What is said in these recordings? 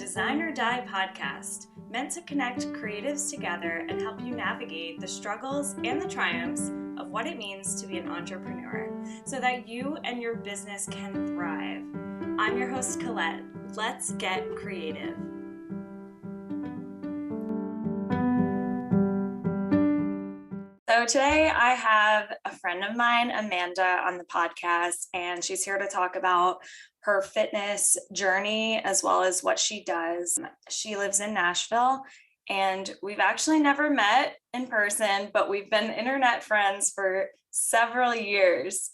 Design or Die podcast, meant to connect creatives together and help you navigate the struggles and the triumphs of what it means to be an entrepreneur so that you and your business can thrive. I'm your host, Colette. Let's get creative. So today I have a friend of mine, Amanda, on the podcast, and she's here to talk about her fitness journey as well as what she does. She lives in Nashville, and we've actually never met in person, but we've been internet friends for several years.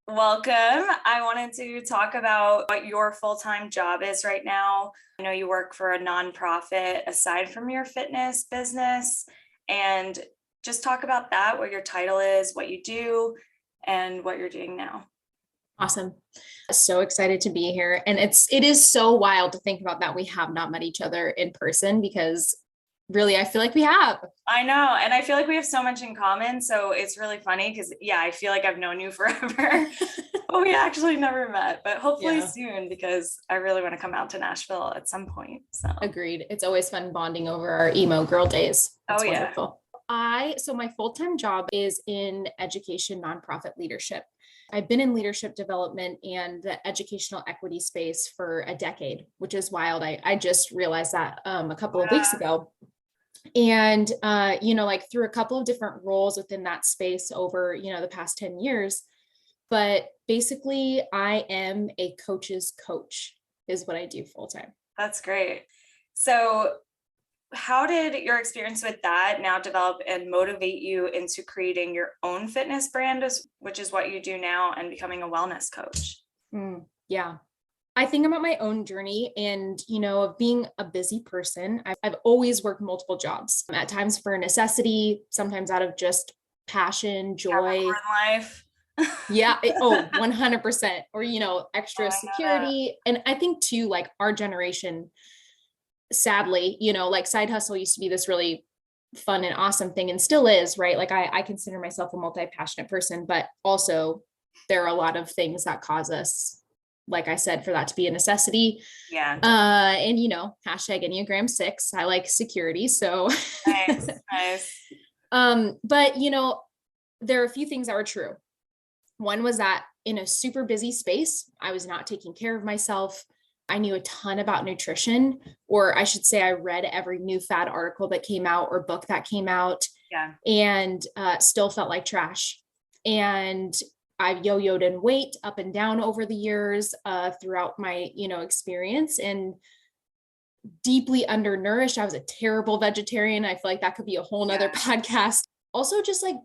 Welcome. I wanted to talk about what your full-time job is right now. I know you work for a nonprofit aside from your fitness business, and just talk about that, what your title is, what you do, and what you're doing now. Awesome. So excited to be here. And it is so wild to think about that we have not met each other in person, because really, I feel like we have. I know. And I feel like we have so much in common. So it's really funny because, I feel like I've known you forever, but we actually never met, but hopefully soon, because I really want to come out to Nashville at some point. So agreed. It's always fun bonding over our emo girl days. It's wonderful. So my full-time job is in education, nonprofit leadership. I've been in leadership development and the educational equity space for a decade, which is wild. I just realized that a couple of weeks ago. And, through a couple of different roles within that space over, the past 10 years. But basically, I am a coach's coach is what I do full-time. That's great. So how did your experience with that now develop and motivate you into creating your own fitness brand, which is what you do now, and becoming a wellness coach? Yeah. I think about my own journey and, of being a busy person. I've always worked multiple jobs, at times for necessity, sometimes out of just passion, joy. Life. Yeah. 100%. Or, extra security. And I think too, like our generation, sadly, side hustle used to be this really fun and awesome thing, and still is, right? Like I consider myself a multi-passionate person, but also there are a lot of things that cause us, like I said, for that to be a necessity. Yeah. And hashtag Enneagram 6, I like security. So nice. But there are a few things that were true. One was that in a super busy space, I was not taking care of myself. I knew a ton about nutrition, or I should say I read every new fad article that came out or book that came out, and still felt like trash. And I've yo-yoed in weight up and down over the years throughout my, experience, and deeply undernourished. I was a terrible vegetarian. I feel like that could be a whole nother podcast. Also just like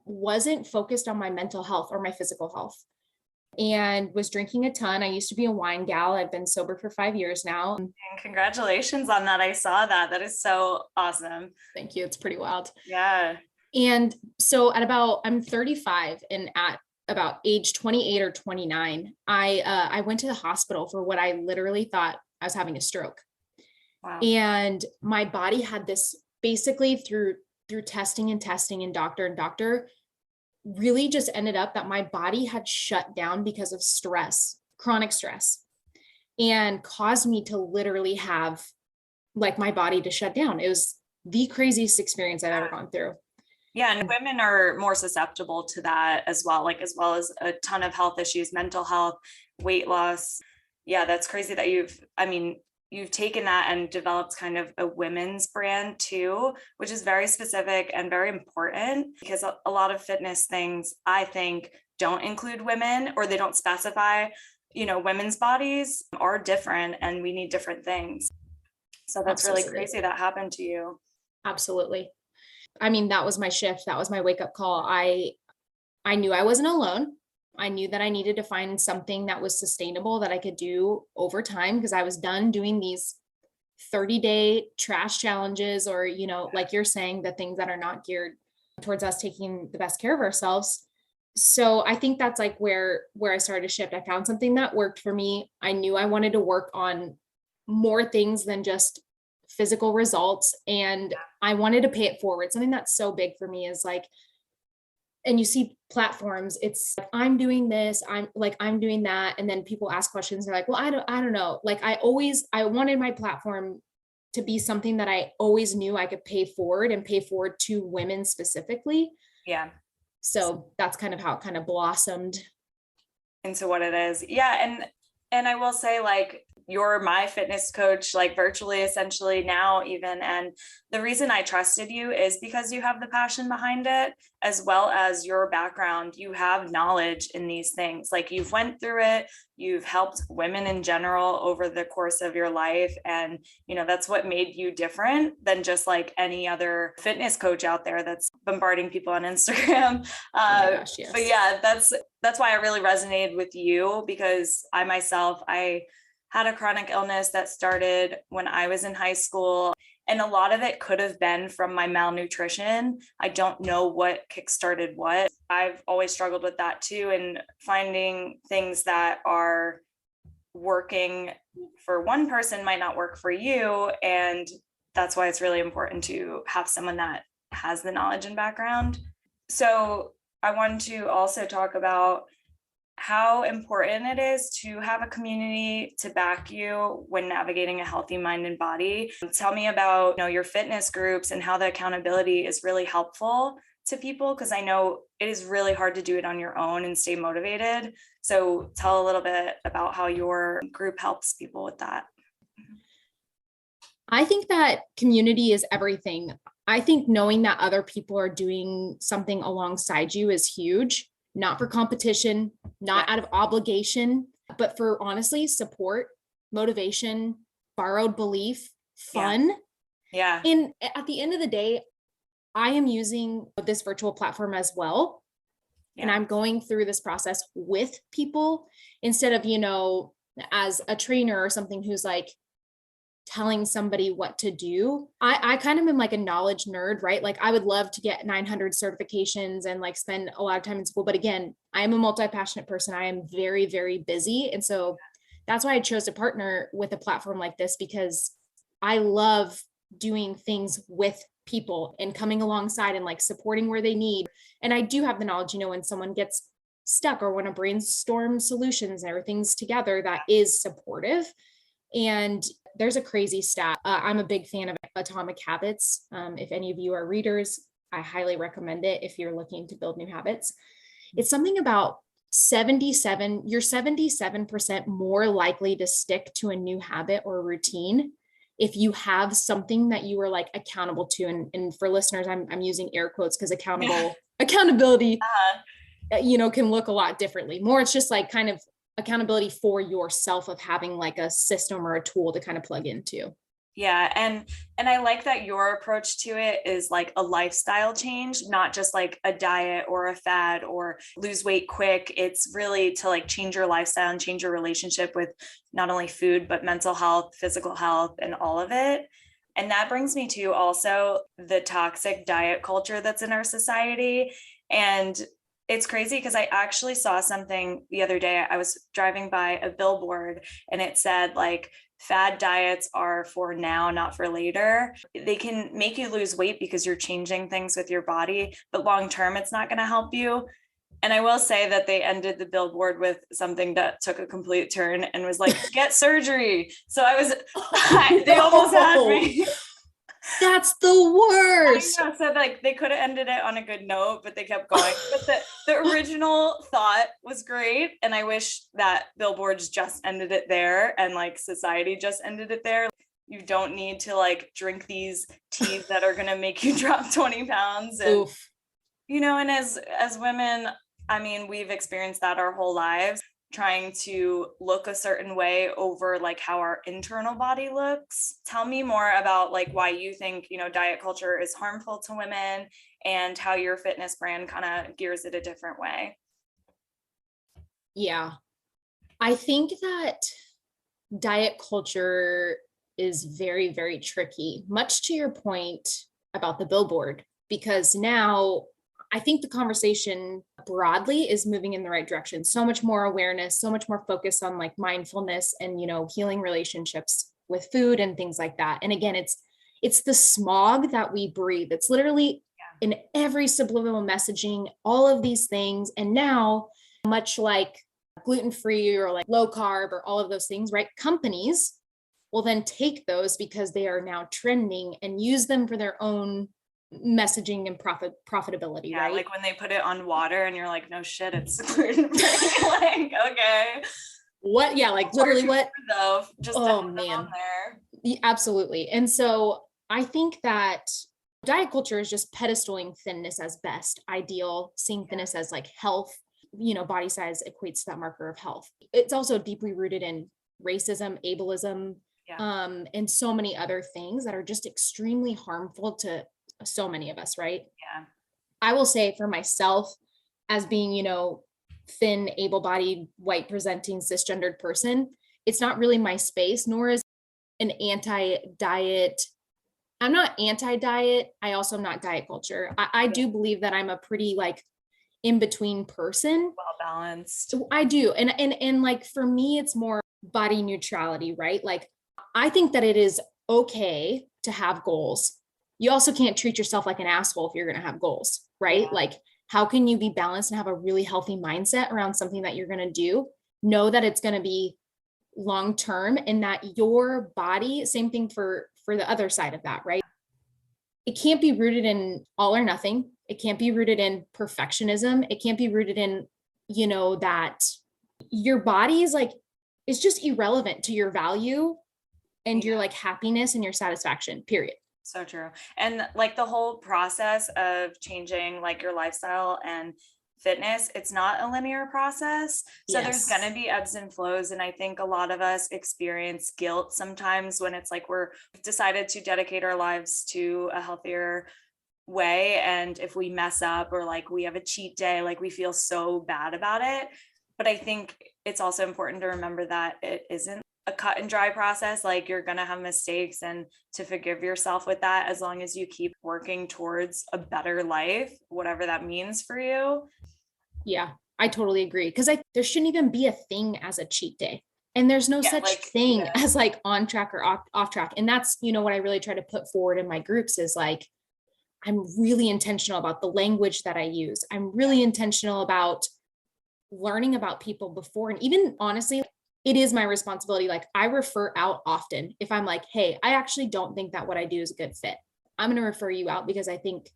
wasn't focused on my mental health or my physical health. And was drinking a ton. I used to be a wine gal. I've been sober for 5 years now. And congratulations on that. I saw that. That is so awesome. Thank you. It's pretty wild. Yeah. And so I'm 35, and at about age 28 or 29, I went to the hospital for what I literally thought I was having a stroke. Wow. And my body had this, basically through testing and doctor, really just ended up that my body had shut down because of stress, chronic stress, and caused me to literally have like my body to shut down. It was the craziest experience I've ever gone through. Yeah. And women are more susceptible to that as well as a ton of health issues, mental health, weight loss. Yeah. That's crazy that you've taken that and developed kind of a women's brand too, which is very specific and very important, because a lot of fitness things, I think, don't include women, or they don't specify, women's bodies are different and we need different things. So that's really crazy that happened to you. Absolutely. That was my shift. That was my wake up call. I knew I wasn't alone. I knew that I needed to find something that was sustainable that I could do over time, because I was done doing these 30-day trash challenges, or, like you're saying, the things that are not geared towards us taking the best care of ourselves. So I think that's like where I started to shift. I found something that worked for me. I knew I wanted to work on more things than just physical results, and I wanted to pay it forward. Something that's so big for me is like, and you see platforms, it's like, I'm doing this, I'm doing that. And then people ask questions. They're like, well, I don't know. Like I wanted my platform to be something that I always knew I could pay forward and pay forward to women specifically. Yeah. So that's kind of how it kind of blossomed into what it is. Yeah. And I will say, like, you're my fitness coach, like virtually, essentially now even. And the reason I trusted you is because you have the passion behind it, as well as your background. You have knowledge in these things. Like, you've went through it, you've helped women in general over the course of your life. And, that's what made you different than just like any other fitness coach out there that's bombarding people on Instagram. Oh my gosh, yes. But yeah, that's why I really resonated with you, because I had a chronic illness that started when I was in high school. And a lot of it could have been from my malnutrition. I don't know what kickstarted what. I've always struggled with that too. And finding things that are working for one person might not work for you. And that's why it's really important to have someone that has the knowledge and background. So I wanted to also talk about how important it is to have a community to back you when navigating a healthy mind and body. Tell me about, your fitness groups and how the accountability is really helpful to people, because I know it is really hard to do it on your own and stay motivated. So tell a little bit about how your group helps people with that. I think that community is everything. I think knowing that other people are doing something alongside you is huge. Not for competition, not out of obligation, but for honestly support, motivation, borrowed belief, fun. Yeah. And at the end of the day, I am using this virtual platform as well. Yeah. And I'm going through this process with people instead of, as a trainer or something who's like telling somebody what to do. I kind of am like a knowledge nerd, right? Like I would love to get 900 certifications and like spend a lot of time in school. But again, I am a multi-passionate person. I am very, very busy. And so that's why I chose to partner with a platform like this, because I love doing things with people and coming alongside and like supporting where they need. And I do have the knowledge, when someone gets stuck or want to brainstorm solutions and everything's together, that is supportive. And there's a crazy stat. I'm a big fan of Atomic Habits. If any of you are readers, I highly recommend it if you're looking to build new habits. It's something about you're 77% more likely to stick to a new habit or routine if you have something that you are like accountable to. And for listeners, I'm using air quotes because accountability, can look a lot differently. More, it's just like kind of accountability for yourself of having like a system or a tool to kind of plug into. Yeah. And I like that your approach to it is like a lifestyle change, not just like a diet or a fad or lose weight quick. It's really to like change your lifestyle and change your relationship with not only food, but mental health, physical health, and all of it. And that brings me to also the toxic diet culture that's in our society. And it's crazy because I actually saw something the other day. I was driving by a billboard and it said like, fad diets are for now, not for later. They can make you lose weight because you're changing things with your body, but long-term, it's not going to help you. And I will say that they ended the billboard with something that took a complete turn and was like, get surgery. So they almost had me. That's the worst. I know, so like they could have ended it on a good note, but they kept going. But the original thought was great. And I wish that billboards just ended it there and like society just ended it there. You don't need to like drink these teas that are going to make you drop 20 pounds. And, and as women, I mean, we've experienced that our whole lives, trying to look a certain way over like how our internal body looks. Tell me more about like why you think, diet culture is harmful to women and how your fitness brand kind of gears it a different way. Yeah. I think that diet culture is very, very tricky, much to your point about the billboard, because now I think the conversation broadly is moving in the right direction. So much more awareness, so much more focus on like mindfulness and, healing relationships with food and things like that. And again, it's the smog that we breathe. It's literally in every subliminal messaging, all of these things. And now, much like gluten-free or like low carb or all of those things, right? Companies will then take those because they are now trending and use them for their own messaging and profitability, Yeah, right? like when they put it on water and you're like, no shit, it's gluten-free. Like, okay. What? Yeah, like literally what? Though, just Oh on man, there. absolutely. And so I think that diet culture is just pedestaling thinness as best, ideal, seeing thinness as like health, body size equates to that marker of health. It's also deeply rooted in racism, ableism, and so many other things that are just extremely harmful to so many of us, right? Yeah. I will say for myself, as being, thin, able-bodied, white presenting, cisgendered person, it's not really my space, nor is an anti-diet. I'm not anti-diet. I also am not diet culture. I do believe that I'm a pretty like in-between person. Well balanced. I do. And like for me, it's more body neutrality, right? Like I think that it is okay to have goals. You also can't treat yourself like an asshole if you're going to have goals, right? Yeah. Like how can you be balanced and have a really healthy mindset around something that you're going to do? Know that it's going to be long term and that your body, same thing for the other side of that, right? It can't be rooted in all or nothing. It can't be rooted in perfectionism. It can't be rooted in, that your body is like, it's just irrelevant to your value and your like happiness and your satisfaction, period. So true. And like the whole process of changing like your lifestyle and fitness, it's not a linear process. So there's going to be ebbs and flows. And I think a lot of us experience guilt sometimes when it's like we're decided to dedicate our lives to a healthier way. And if we mess up or like we have a cheat day, like we feel so bad about it. But I think it's also important to remember that it isn't a cut and dry process. Like you're going to have mistakes and to forgive yourself with that, as long as you keep working towards a better life, whatever that means for you. Yeah, I totally agree. Because there shouldn't even be a thing as a cheat day. And there's no such thing as like on track or off track. And that's, what I really try to put forward in my groups is like, I'm really intentional about the language that I use. I'm really intentional about learning about people before. And even honestly, it is my responsibility. Like I refer out often if I'm like, hey, I actually don't think that what I do is a good fit. I'm going to refer you out because I think,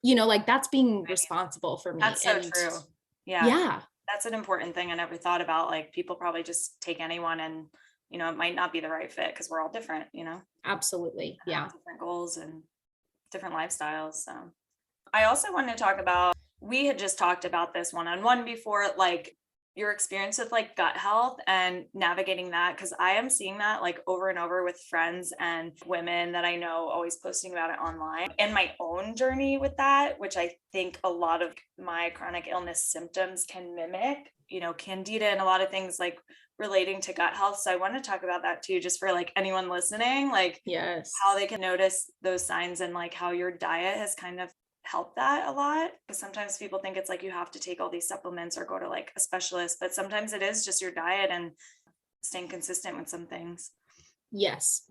like that's being responsible for me. That's so true. Yeah. Yeah. That's an important thing I never thought about. Like people probably just take anyone and, it might not be the right fit because we're all different, Absolutely. Yeah. Different goals and different lifestyles. So I also wanted to talk about, we had just talked about this one-on-one before, like your experience with like gut health and navigating that. Cause I am seeing that like over and over with friends and women that I know always posting about it online, and my own journey with that, which I think a lot of my chronic illness symptoms can mimic, candida and a lot of things like relating to gut health. So I want to talk about that too, just for like anyone listening, like how they can notice those signs and like how your diet has kind of help that a lot, because sometimes people think it's like you have to take all these supplements or go to like a specialist, but sometimes it is just your diet and staying consistent with some things. Yes.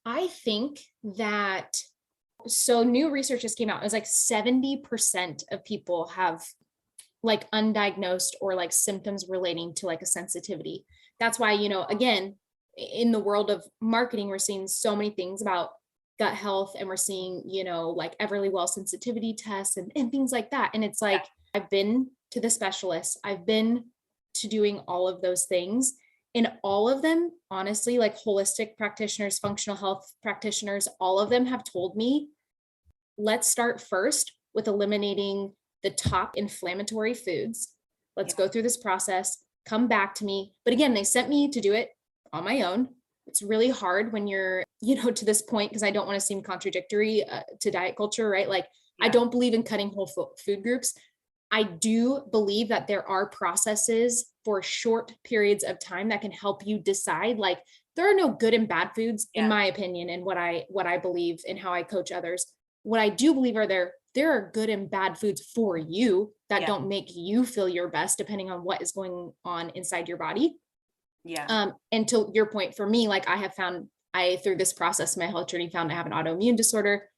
I think that so new research just came out. It was like 70% of people have like undiagnosed or like symptoms relating to like a sensitivity. That's why, again, in the world of marketing, we're seeing so many things about gut health, and we're seeing, like Everly Well sensitivity tests and things like that. And it's like, I've been to the specialists, I've been to doing all of those things, and all of them, honestly, like holistic practitioners, functional health practitioners, all of them have told me, let's start first with eliminating the top inflammatory foods. Let's go through this process, come back to me. But again, they sent me to do it on my own. It's really hard when you're, to this point, because I don't want to seem contradictory to diet culture, right? Like I don't believe in cutting whole food groups. I do believe that there are processes for short periods of time that can help you decide, like there are no good and bad foods, in my opinion, and what I believe and how I coach others. What I do believe are there are good and bad foods for you that don't make you feel your best, depending on what is going on inside your body. And to your point, for me, like through this process, my health journey, found I have an autoimmune disorder.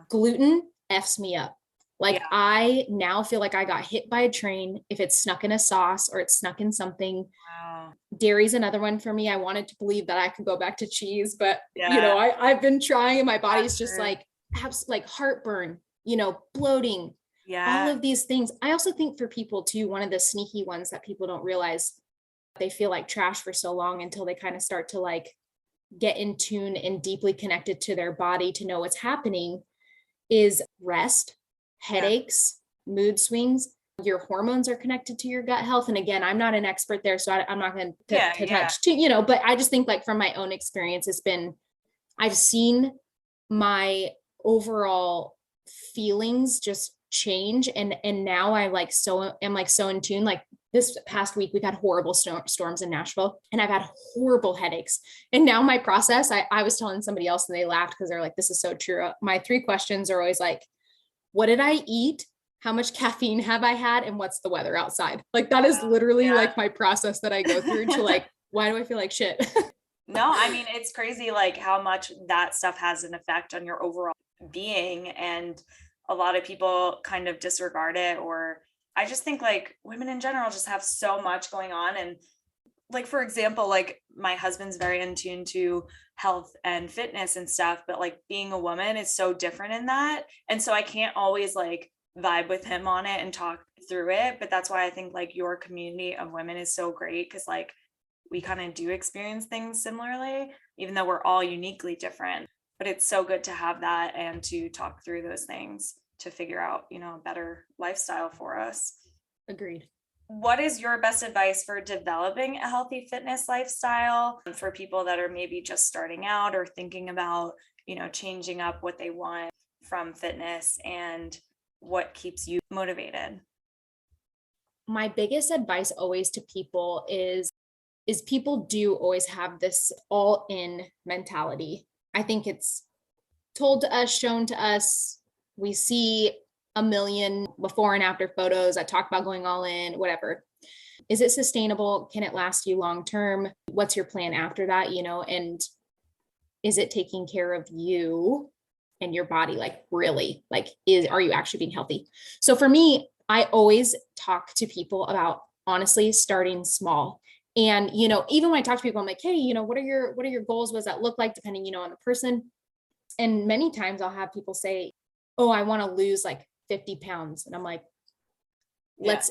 Gluten F's me up. Like Yeah. I now feel like I got hit by a train if it's snuck in a sauce or it's snuck in something. Wow. Dairy's another one for me. I wanted to believe that I could go back to cheese, but Yeah. I've been trying and my body's That's just true. like, has like heartburn, bloating, all Yeah. of these things. I also think for people too, one of the sneaky ones that people don't realize, they feel like trash for so long until they kind of start to like get in tune and deeply connected to their body to know what's happening, is rest, Yeah. headaches, mood swings. Your hormones are connected to your gut health. And again, I'm not an expert there, so I'm not going Yeah. to Yeah. touch too, but I just think like from my own experience, I've seen my overall feelings just change. And now I like, so am like so in tune. Like this past week, we've had horrible storms in Nashville and I've had horrible headaches. And now my process, I was telling somebody else and they laughed because they're like, this is so true. My 3 questions are always like, what did I eat? How much caffeine have I had? And what's the weather outside? Like that is literally Yeah. like my process that I go through to like, why do I feel like shit? No, I mean, it's crazy like how much that stuff has an effect on your overall being. And a lot of people kind of disregard it, or I just think like women in general just have so much going on. And like, for example, like my husband's very in tune to health and fitness and stuff, but like being a woman is so different in that. And so I can't always like vibe with him on it and talk through it. But that's why I think like your community of women is so great, because like we kind of do experience things similarly, even though we're all uniquely different. But it's so good to have that and to talk through those things to figure out, a better lifestyle for us. Agreed. What is your best advice for developing a healthy fitness lifestyle for people that are maybe just starting out or thinking about, changing up what they want from fitness, and what keeps you motivated? My biggest advice always to people is people do always have this all in mentality. I think it's told to us, shown to us. We see a million before and after photos that talk about going all in, whatever. Is it sustainable? Can it last you long term? What's your plan after that? And is it taking care of you and your body? Like really, like are you actually being healthy? So for me, I always talk to people about honestly starting small. And even when I talk to people, I'm like, hey, what are your goals? What does that look like depending, on the person? And many times I'll have people say, oh, I want to lose like 50 pounds. And I'm like,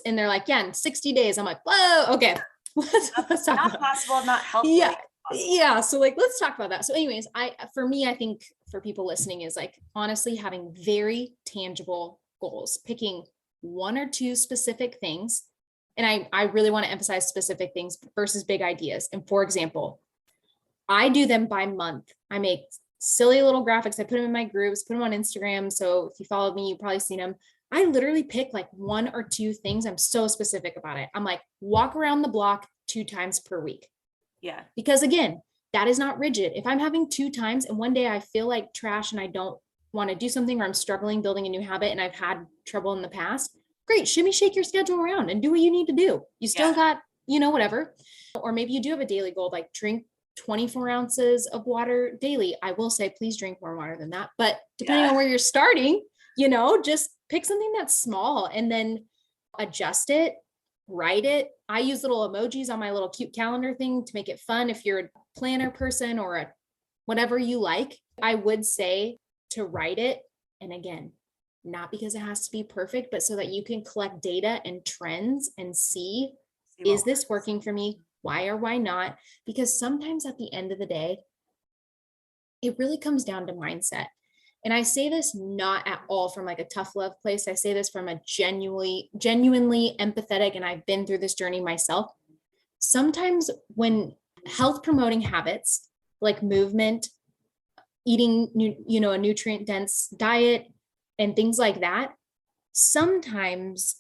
and they're like, yeah, in 60 days. I'm like, whoa, okay. Let's talk Not about possible, not healthy. yeah. Yeah. So like, let's talk about that. So anyways, for me, I think for people listening is like, honestly, having very tangible goals, picking 1 or 2 specific things. And I really want to emphasize specific things versus big ideas. And for example, I do them by month. I make silly little graphics. I put them in my groups, put them on Instagram. So if you follow me, you've probably seen them. I literally pick like 1 or 2 things. I'm so specific about it. I'm like, walk around the block 2 times per week. Yeah. Because again, that is not rigid. If I'm having 2 times and one day I feel like trash and I don't want to do something, or I'm struggling building a new habit and I've had trouble in the past, great, shimmy shake your schedule around and do what you need to do. You still got, whatever. Or maybe you do have a daily goal, like drink 24 ounces of water daily. I will say, please drink more water than that. But depending on where you're starting, just pick something that's small and then adjust it, write it. I use little emojis on my little cute calendar thing to make it fun. If you're a planner person or whatever you like, I would say to write it. And again, not because it has to be perfect, but so that you can collect data and trends and see, is this working for me? Why or why not? Because sometimes at the end of the day, it really comes down to mindset. And I say this not at all from like a tough love place. I say this from a genuinely empathetic, and I've been through this journey myself. Sometimes when health promoting habits like movement, eating, a nutrient dense diet and things like that, sometimes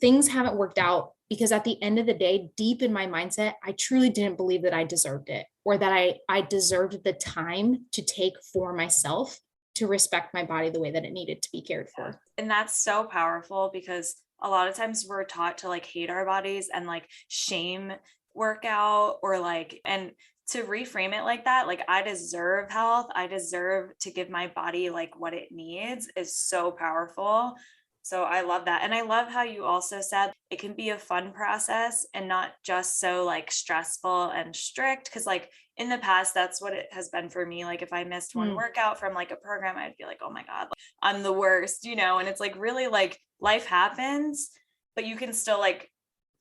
things haven't worked out because at the end of the day, deep in my mindset, I truly didn't believe that I deserved it, or that I deserved the time to take for myself to respect my body the way that it needed to be cared for. And that's so powerful, because a lot of times we're taught to like hate our bodies and like shame workout, or like, and to reframe it like that, like I deserve health, I deserve to give my body like what it needs, is so powerful. So I love that. And I love how you also said it can be a fun process and not just so like stressful and strict. Cause like in the past, that's what it has been for me. Like if I missed one Mm, workout from like a program, I'd be like, oh my God, like, I'm the worst, and it's like really like life happens, but you can still like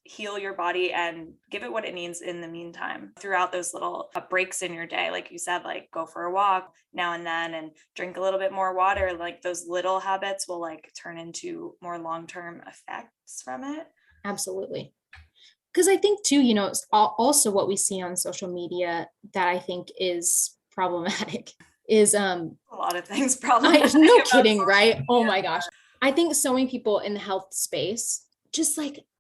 heal your body and give it what it needs in the meantime throughout those little breaks in your day. Like you said, like go for a walk now and then and drink a little bit more water. Like those little habits will like turn into more long-term effects from it. absolutely. Because I think too, it's also what we see on social media that I think is problematic is A lot of things I problematic no about kidding, social right? Oh media. my gosh. I think so many people in the health space just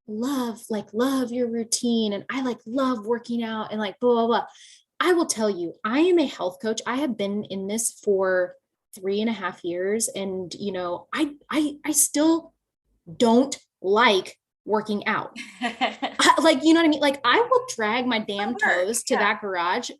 love your routine. And I like love working out and like blah, blah, blah. I will tell you, I am a health coach. I have been in this for 3.5 years. And I still don't like working out. Like, you know what I mean? Like I will drag my damn Work. toes to Yeah. that garage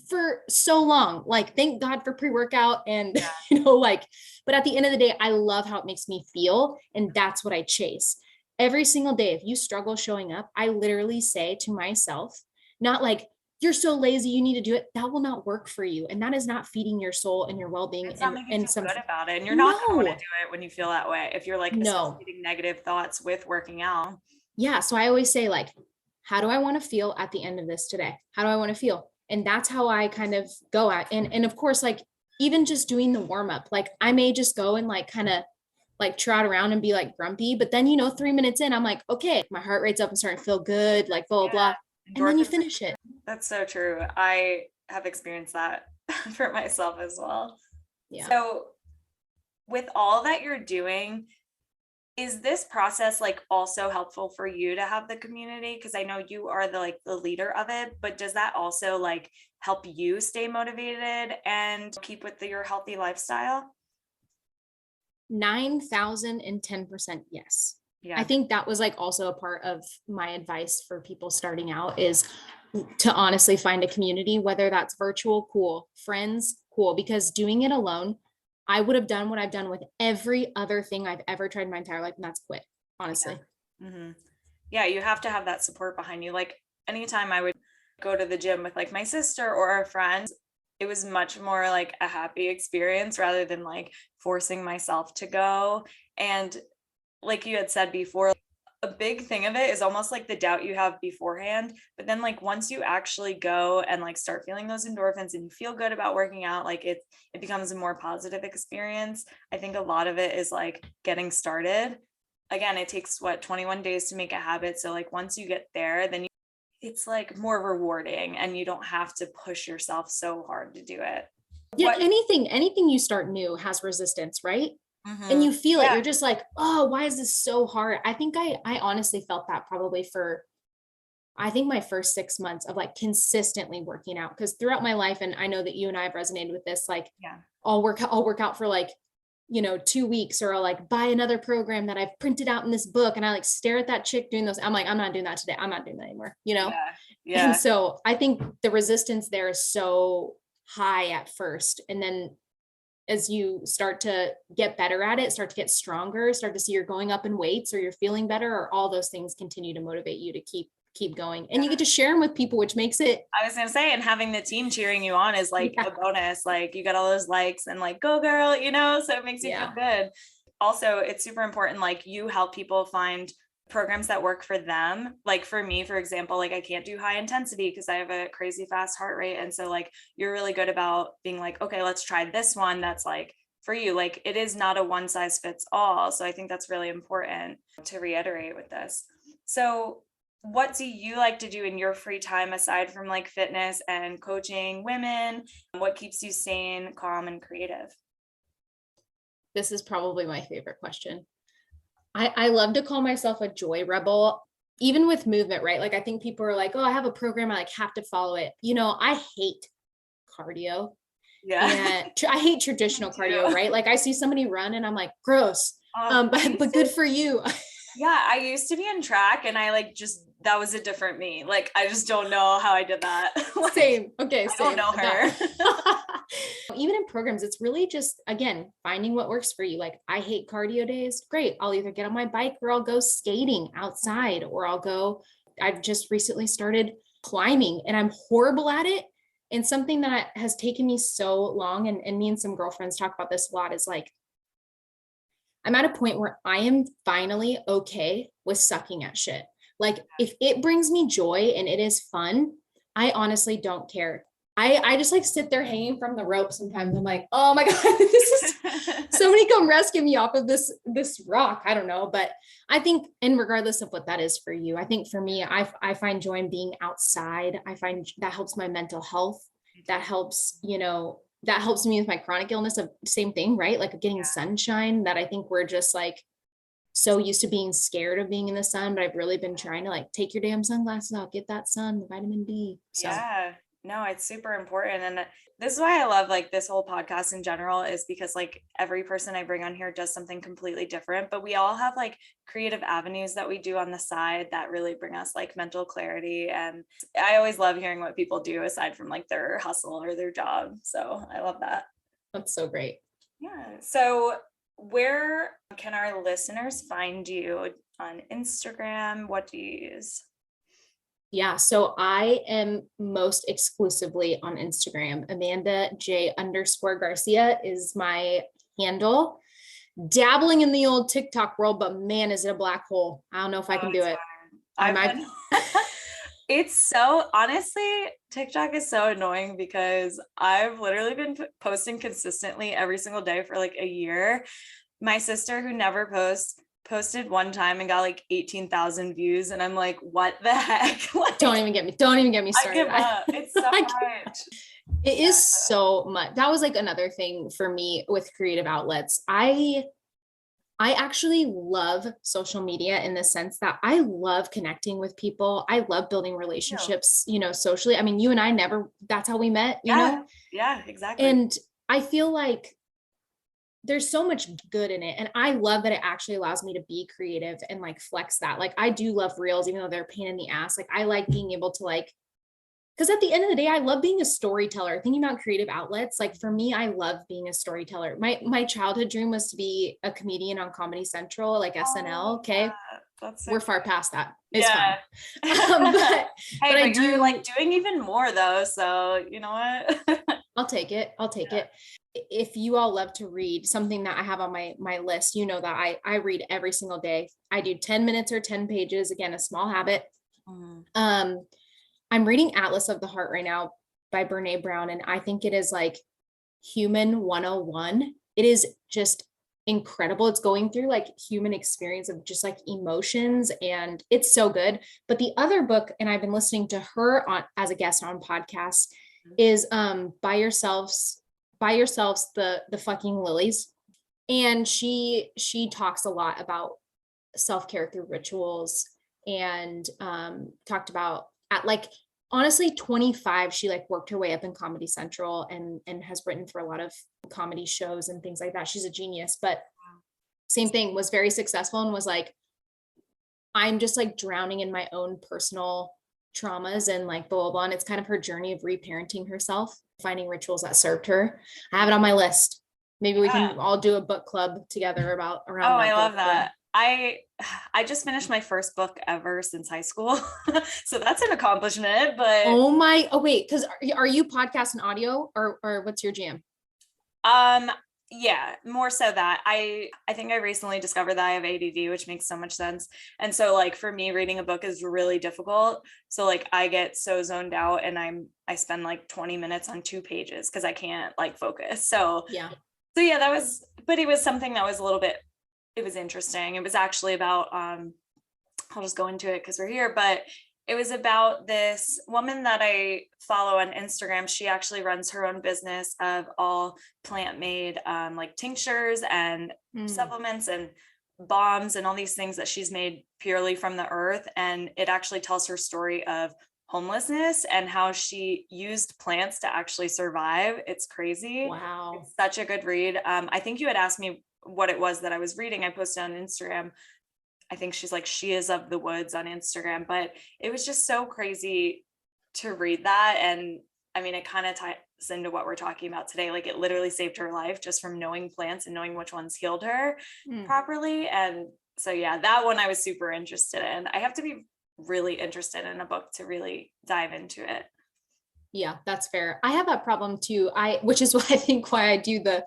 for so long. Like, thank God for pre-workout and Yeah. like, but at the end of the day, I love how it makes me feel. And that's what I chase. Every single day, if you struggle showing up, I literally say to myself, not like, you're so lazy, you need to do it. That will not work for you. And that is not feeding your soul and your well-being It's not making you and feel some, good about it. And you're not going to want to no, do it when you feel that way. If you're like no. associating negative thoughts with working out. Yeah. So I always say, like, how do I want to feel at the end of this today? How do I want to feel? And that's how I kind of go at. And of course, like even just doing the warm up, like I may just go and like kind of like trot around and be like grumpy, but then 3 minutes in, I'm like, okay, my heart rate's up and starting to feel good, like blah blah blah. Yeah. And then you Endorphins. finish it. That's so true. I have experienced that for myself as well. Yeah. So, with all that you're doing, is this process like also helpful for you to have the community? Because I know you are the leader of it, but does that also like help you stay motivated and keep with your healthy lifestyle? 9,010% yes. I Yeah. think that was like also a part of my advice for people starting out is to honestly find a community, whether that's virtual, cool, friends, cool, because doing it alone, I would have done what I've done with every other thing I've ever tried in my entire life, and that's quit, honestly. Hmm. Yeah, you have to have that support behind you. Like anytime I would go to the gym with like my sister or a friend, it was much more like a happy experience rather than like forcing myself to go. And like you had said before, a big thing of it is almost like the doubt you have beforehand. But then like once you actually go and like start feeling those endorphins and you feel good about working out, like it becomes a more positive experience. I think a lot of it is like getting started. Again, it takes 21 days to make a habit. So like once you get there, then it's like more rewarding and you don't have to push yourself so hard to do it. Yeah, What? anything you start new has resistance, right? And Mhm. you feel it. Yeah. You're just like, oh, why is this so hard? I think I honestly felt that probably for I think my first 6 months of like consistently working out. Because throughout my life, and I know that you and I have resonated with this, like Yeah. I'll work out for like 2 weeks, or I'll like buy another program that I've printed out in this book, and I like stare at that chick doing those. I'm like, I'm not doing that today. I'm not doing that anymore. Yeah. And Yeah. so I think the resistance there is so high at first. And then as you start to get better at it, start to get stronger, start to see you're going up in weights or you're feeling better, or all those things continue to motivate you to keep going. And you get to share them with people, which makes it, I was gonna say, and having the team cheering you on is like yeah, a bonus. Like you got all those likes and like, go girl, so it makes you feel yeah. good. Also, it's super important. Like you help people find programs that work for them. Like for me, for example, like I can't do high intensity because I have a crazy fast heart rate. And so like you're really good about being like, okay, let's try this one that's like for you. Like it is not a one size fits all. So I think that's really important to reiterate with this. So what do you like to do in your free time aside from like fitness and coaching women? What keeps you sane, calm, and creative? This is probably my favorite question. I love to call myself a joy rebel, even with movement, right? Like I think people are like, oh, I have a program, I like have to follow it. I hate cardio, Yeah. and I hate Me traditional cardio, too. right? Like I see somebody run and I'm like, gross. I used But to, good for you. yeah, I used to be in track and I like just that was a different me. Like I just don't know how I did that. Like Same. Okay, I don't same. know That her. even in programs, it's really just, again, finding what works for you. Like, I hate cardio days. Great. I'll either get on my bike or I'll go skating outside, or I've just recently started climbing and I'm horrible at it. And something that has taken me so long, and me and some girlfriends talk about this a lot, is like, I'm at a point where I am finally okay with sucking at shit. Like, if it brings me joy and it is fun, I honestly don't care. I just like sit there hanging from the rope sometimes. I'm like, oh my God, this is somebody come rescue me off of this rock. I don't know. But I think, and regardless of what that is for you, I think for me, I find joy in being outside. I find that helps my mental health. That helps, that helps me with my chronic illness of same thing, right? Like getting sunshine, that I think we're just like so used to being scared of being in the sun, but I've really been trying to like take your damn sunglasses out, get that sun, the vitamin D. So. Yeah, no, it's super important. And this is why I love like this whole podcast in general, is because like every person I bring on here does something completely different, but we all have like creative avenues that we do on the side that really bring us like mental clarity. And I always love hearing what people do aside from like their hustle or their job. So I love that. That's so great. Yeah. So where can our listeners find you on Instagram? What do you use? Yeah, so I am most exclusively on Instagram. Amanda J_Garcia is my handle. Dabbling in the old TikTok world, but man, is it a black hole. I don't know if I can do it. It's so, honestly, TikTok is so annoying because I've literally been posting consistently every single day for like a year. My sister, who never posts, posted one time and got like 18,000 views, and I'm like, what the heck? Like, don't even get me started. I give up. It's so much. It is so much. That was like another thing for me with creative outlets. I actually love social media in the sense that I love connecting with people. I love building relationships, socially. I mean, you and I that's how we met, you know? Yeah, exactly. And I feel like there's so much good in it. And I love that it actually allows me to be creative and like flex that. Like, I do love reels, even though they're a pain in the ass. Like, I like being able to like, because at the end of the day, I love being a storyteller. Thinking about creative outlets, like for me, I love being a storyteller. My childhood dream was to be a comedian on Comedy Central, like SNL. Okay, we're far past that. It's fine. But you're like doing even more though. So you know what? I'll take it. If you all love to read, something that I have on my list, you know that I read every single day. I do 10 minutes or 10 pages. Again, a small habit. I'm reading Atlas of the Heart right now by Brene Brown, and I think it is like human 101. It is just incredible. It's going through like human experience of just like emotions, and it's so good. But the other book, and I've been listening to her on as a guest on podcasts, is Buy Yourselves the Fucking Lilies. And she talks a lot about self-care through rituals, and talked about at like honestly 25 she like worked her way up in Comedy Central and has written for a lot of comedy shows and things like that. She's a genius, but same thing, was very successful and was like, I'm just like drowning in my own personal traumas and like blah, blah, blah. And it's kind of her journey of reparenting herself, finding rituals that served her. I have it on my list. Maybe we can all do a book club together around. I love that. I just finished my first book ever since high school. So that's an accomplishment, but wait, because are you podcast and audio or what's your jam? Yeah, more so that I think I recently discovered that I have ADD, which makes so much sense. And so like for me, reading a book is really difficult. So like I get so zoned out and I spend like 20 minutes on 2 pages because I can't like focus. So yeah, but it was something that was a little bit, it was interesting. It was actually about, I'll just go into it because we're here, but it was about this woman that I follow on Instagram. She actually runs her own business of all plant-made like tinctures and supplements and bombs and all these things that she's made purely from the earth. And it actually tells her story of homelessness and how she used plants to actually survive. It's crazy. Wow. It's such a good read. I think you had asked me what it was that I was reading. I posted on Instagram. I think she's like, She Is of the Woods on Instagram, but it was just so crazy to read that. And I mean, it kind of into what we're talking about today. Like it literally saved her life just from knowing plants and knowing which ones healed her properly. And so, yeah, that one I was super interested in. I have to be really interested in a book to really dive into it. Yeah, that's fair. I have that problem too. Which is why I think why I do the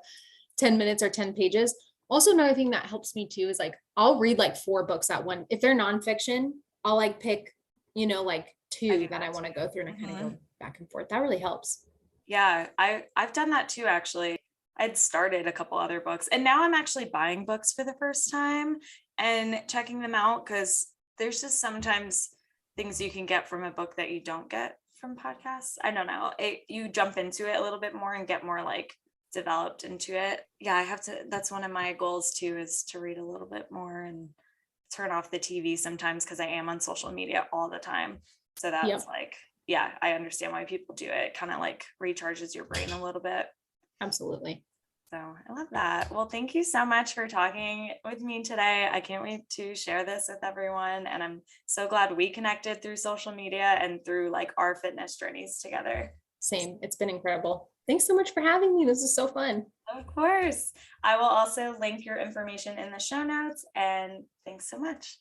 10 minutes or 10 pages. Also, another thing that helps me too is like, I'll read like 4 books at one. If they're nonfiction, I'll like pick, like 2 that I want to go through and I kind of go back and forth. That really helps. Yeah, I've done that too, actually. I'd started a couple other books and now I'm actually buying books for the first time and checking them out because there's just sometimes things you can get from a book that you don't get from podcasts. I don't know. You jump into it a little bit more and get more like developed into it. Yeah, that's one of my goals too, is to read a little bit more and turn off the TV sometimes because I am on social media all the time. So that's like, yeah, I understand why people do it. It kind of like recharges your brain a little bit. Absolutely. So I love that. Well, thank you so much for talking with me today. I can't wait to share this with everyone. And I'm so glad we connected through social media and through like our fitness journeys together. Same. It's been incredible. Thanks so much for having me. This is so fun. Of course. I will also link your information in the show notes. And thanks so much.